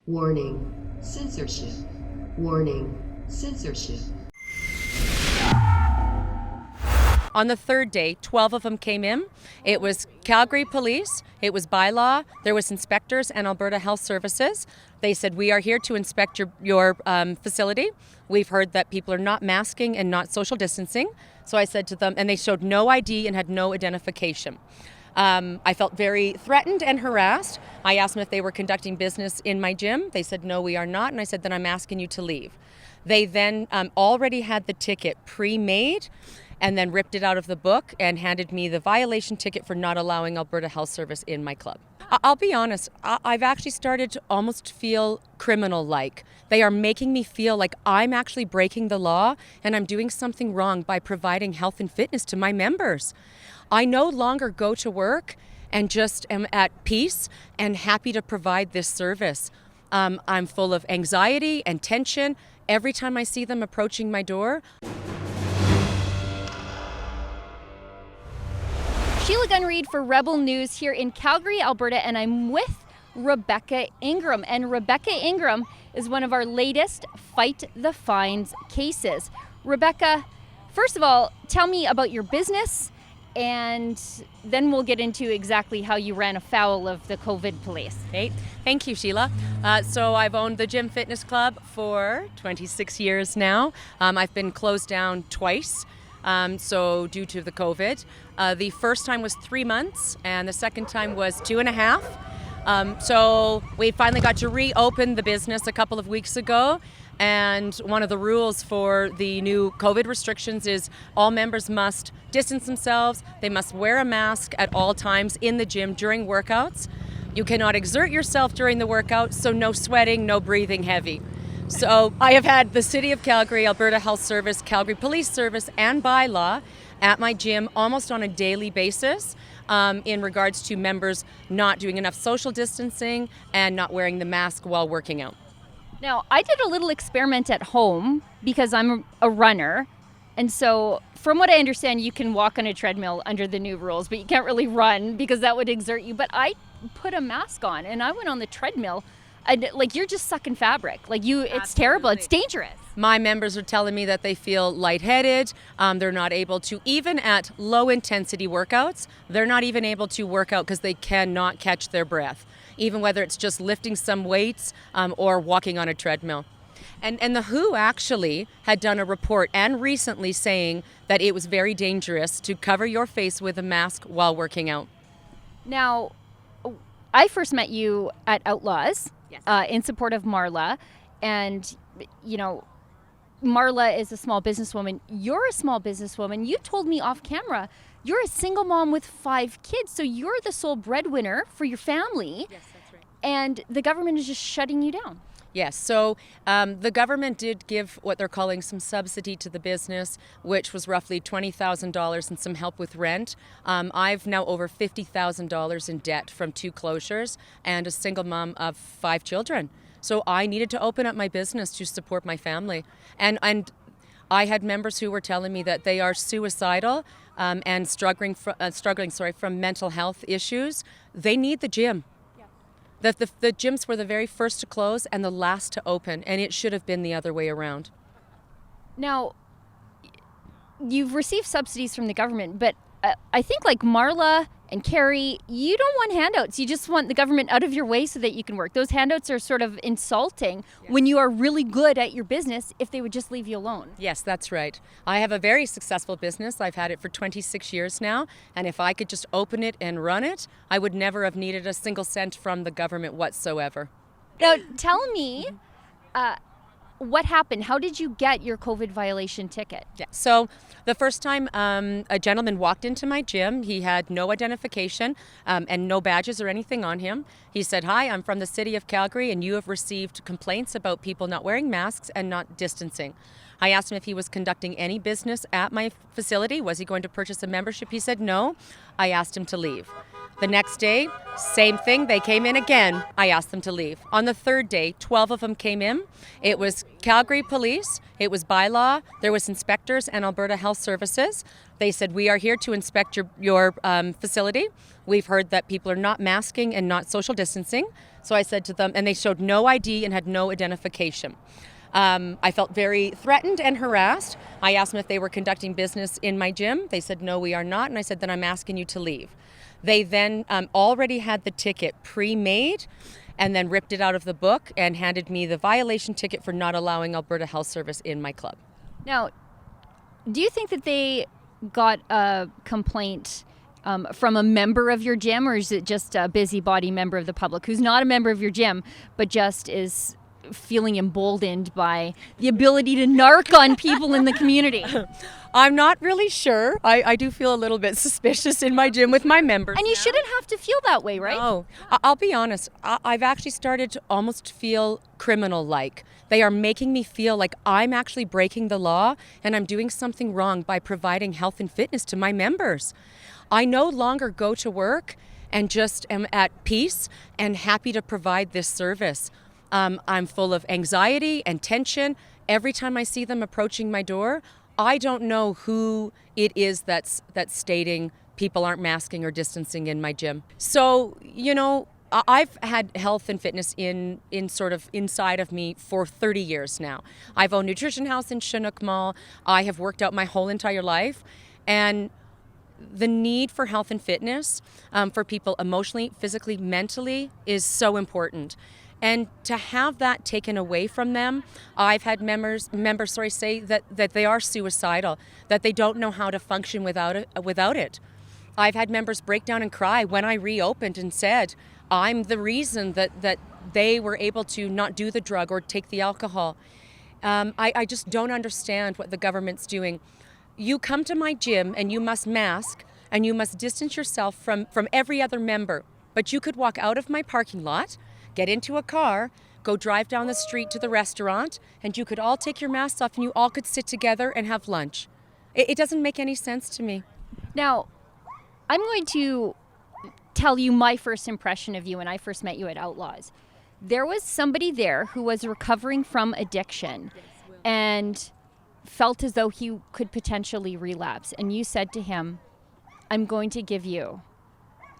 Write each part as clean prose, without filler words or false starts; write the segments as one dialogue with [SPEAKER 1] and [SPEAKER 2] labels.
[SPEAKER 1] Warning, censorship. Warning, censorship.
[SPEAKER 2] On the third day, 12 of them came in. It was Calgary Police, it was bylaw, there was inspectors and Alberta Health Services. They said, we are here to inspect your facility. We've heard that people are not masking and not social distancing. So I said to them, and they showed no ID and had no identification. I felt very threatened and harassed. I asked them if they were conducting business in my gym. They said, no, we are not. And I said, then I'm asking you to leave. They then already had the ticket pre-made and then ripped it out of the book and handed me the violation ticket for not allowing Alberta Health Service in my club. I'll be honest, I've actually started to almost feel criminal-like. They are making me feel like I'm actually breaking the law and I'm doing something wrong by providing health and fitness to my members. I no longer go to work and just am at peace and happy to provide this service. I'm full of anxiety and tension every time I see them approaching my door.
[SPEAKER 3] Sheila Gunn Reid for Rebel News here in Calgary, Alberta, and I'm with Rebecca Ingram. And Rebecca Ingram is one of our latest Fight the Fines cases. Rebecca, first of all, tell me about your business, and then we'll get into exactly how you ran afoul of the COVID police.
[SPEAKER 2] Okay. Thank you, Sheila. So I've owned the Gym Fitness Club for 26 years now. I've been closed down twice. So due to the COVID. The first time was 3 months and the second time was 2.5. So we finally got to reopen the business a couple of weeks ago. And one of the rules for the new COVID restrictions is all members must distance themselves. They must wear a mask at all times in the gym during workouts. You cannot exert yourself during the workout, so no sweating, no breathing heavy. So I have had the City of Calgary, Alberta Health Service, Calgary Police Service, and bylaw at my gym almost on a daily basis in regards to members not doing enough social distancing and not wearing the mask while working out.
[SPEAKER 3] Now, I did a little experiment at home because I'm a runner. And so from what I understand, you can walk on a treadmill under the new rules, but you can't really run because that would exert you. But I put a mask on and I went on the treadmill. Like, you're just sucking fabric. Like, it's terrible. It's dangerous.
[SPEAKER 2] My members are telling me that they feel lightheaded. They're not able to, even at low intensity workouts, they're not even able to work out because they cannot catch their breath, even whether it's just lifting some weights or walking on a treadmill. And the WHO actually had done a report and recently saying that it was very dangerous to cover your face with a mask while working out.
[SPEAKER 3] Now, I first met you at Outlaws.
[SPEAKER 2] Yes.
[SPEAKER 3] In support of Marla. And, you know, Marla is a small businesswoman. You're a small businesswoman. You told me off camera you're a single mom with 5 kids. So you're the sole breadwinner for your family.
[SPEAKER 2] Yes, that's right.
[SPEAKER 3] And the government is just shutting you down.
[SPEAKER 2] Yes, so the government did give what they're calling some subsidy to the business, which was roughly $20,000 and some help with rent. I've now over $50,000 in debt from 2 closures and a single mom of 5 children. So I needed to open up my business to support my family. And I had members who were telling me that they are suicidal and struggling from mental health issues. They need the gym. The gyms were the very first to close and the last to open, and it should have been the other way around.
[SPEAKER 3] Now, you've received subsidies from the government, but I think like Marla and Carrie, you don't want handouts. You just want the government out of your way so that you can work. Those handouts are sort of insulting when you are really good at your business if they would just leave you alone.
[SPEAKER 2] Yes, that's right. I have a very successful business. I've had it for 26 years now, and if I could just open it and run it, I would never have needed a single cent from the government whatsoever.
[SPEAKER 3] Now, tell me, what happened? How did you get your COVID violation ticket?
[SPEAKER 2] Yeah. So the first time a gentleman walked into my gym, he had no identification and no badges or anything on him. He said, "Hi, I'm from the City of Calgary and you have received complaints about people not wearing masks and not distancing." I asked him if he was conducting any business at my facility. Was he going to purchase a membership? He said no. I asked him to leave. The next day, same thing. They came in again. I asked them to leave. On the third day, 12 of them came in. It was Calgary Police, it was bylaw, there was inspectors and Alberta Health Services. They said, we are here to inspect your facility. We've heard that people are not masking and not social distancing. So I said to them, and they showed no ID and had no identification. I felt very threatened and harassed. I asked them if they were conducting business in my gym. They said, no, we are not. And I said, then I'm asking you to leave. They then already had the ticket pre-made and then ripped it out of the book and handed me the violation ticket for not allowing Alberta Health Service in my club.
[SPEAKER 3] Now, do you think that they got a complaint from a member of your gym, or is it just a busybody member of the public who's not a member of your gym but just is feeling emboldened by the ability to narc on people in the community?
[SPEAKER 2] I'm not really sure. I do feel a little bit suspicious in my gym with my members.
[SPEAKER 3] And you
[SPEAKER 2] now.
[SPEAKER 3] shouldn't have to feel that way, right?
[SPEAKER 2] No, I'll be honest. I've actually started to almost feel criminal-like. They are making me feel like I'm actually breaking the law and I'm doing something wrong by providing health and fitness to my members. I no longer go to work and just am at peace and happy to provide this service. I'm full of anxiety and tension. Every time I see them approaching my door, I don't know who it is that's stating people aren't masking or distancing in my gym. So, I've had health and fitness in sort of inside of me for 30 years now. I've owned Nutrition House in Chinook Mall. I have worked out my whole entire life. And the need for health and fitness for people emotionally, physically, mentally is so important. And to have that taken away from them, I've had members say that they are suicidal, that they don't know how to function without it. I've had members break down and cry when I reopened and said, I'm the reason that they were able to not do the drug or take the alcohol. I just don't understand what the government's doing. You come to my gym and you must mask and you must distance yourself from every other member. But you could walk out of my parking lot, get into a car, go drive down the street to the restaurant, and you could all take your masks off and you all could sit together and have lunch. It doesn't make any sense to me.
[SPEAKER 3] Now, I'm going to tell you my first impression of you when I first met you at Outlaws. There was somebody there who was recovering from addiction and felt as though he could potentially relapse. And you said to him, I'm going to give you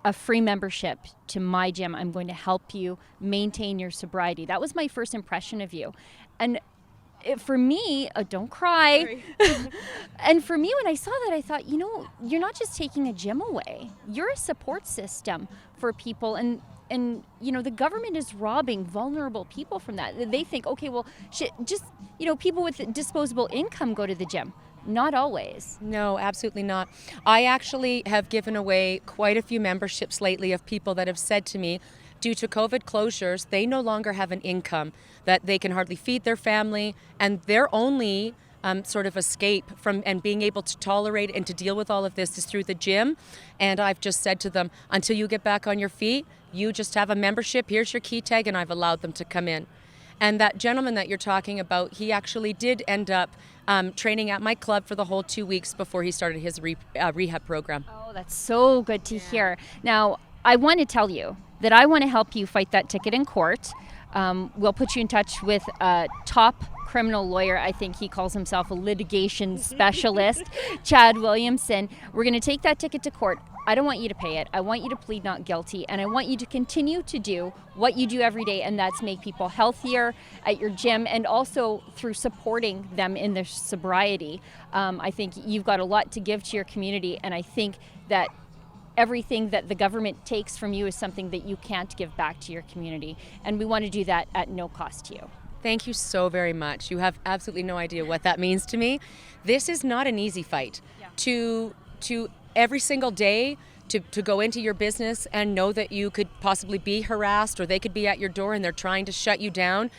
[SPEAKER 3] a free membership to my gym. I'm going to help you maintain your sobriety. That was my first impression of you. And for me, don't cry. And for me, when I saw that, I thought, you're not just taking a gym away. You're a support system for people. And the government is robbing vulnerable people from that. They think, okay, well, people with disposable income go to the gym. Not always.
[SPEAKER 2] No, absolutely not. I actually have given away quite a few memberships lately of people that have said to me, due to COVID closures, they no longer have an income, that they can hardly feed their family, and their only sort of escape from and being able to tolerate and to deal with all of this is through the gym. And I've just said to them, until you get back on your feet, you just have a membership, here's your key tag, and I've allowed them to come in. And that gentleman that you're talking about, he actually did end up training at my club for the whole 2 weeks before he started his rehab program.
[SPEAKER 3] Oh, that's so good to hear. Now, I want to tell you that I want to help you fight that ticket in court. We'll put you in touch with a top criminal lawyer. I think he calls himself a litigation specialist, Chad Williamson. We're going to take that ticket to court. I don't want you to pay it. I want you to plead not guilty, and I want you to continue to do what you do every day, and that's make people healthier at your gym and also through supporting them in their sobriety. I think you've got a lot to give to your community, and I think that everything that the government takes from you is something that you can't give back to your community, and we want to do that at no cost to you.
[SPEAKER 2] Thank you so very much. You have absolutely no idea what that means to me. This is not an easy fight. Yeah. To every single day to go into your business and know that you could possibly be harassed or they could be at your door and they're trying to shut you down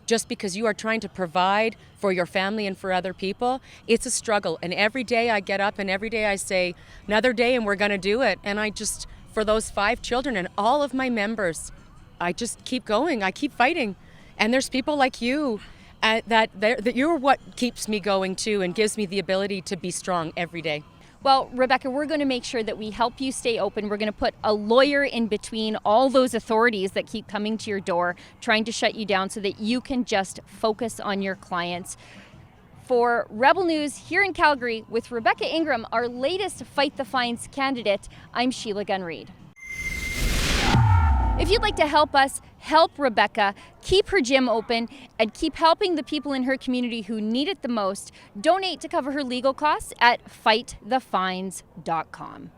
[SPEAKER 2] just because you are trying to provide for your family and for other people. It's a struggle. And every day I get up and every day I say, another day and we're going to do it. And I just, for those 5 children and all of my members, I just keep going. I keep fighting. And there's people like you that you're what keeps me going too and gives me the ability to be strong every day.
[SPEAKER 3] Well, Rebecca, we're going to make sure that we help you stay open. We're going to put a lawyer in between all those authorities that keep coming to your door, trying to shut you down so that you can just focus on your clients. For Rebel News here in Calgary with Rebecca Ingram, our latest Fight the Fines candidate, I'm Sheila Gunn Reid. If you'd like to help us help Rebecca keep her gym open and keep helping the people in her community who need it the most, donate to cover her legal costs at fightthefines.com.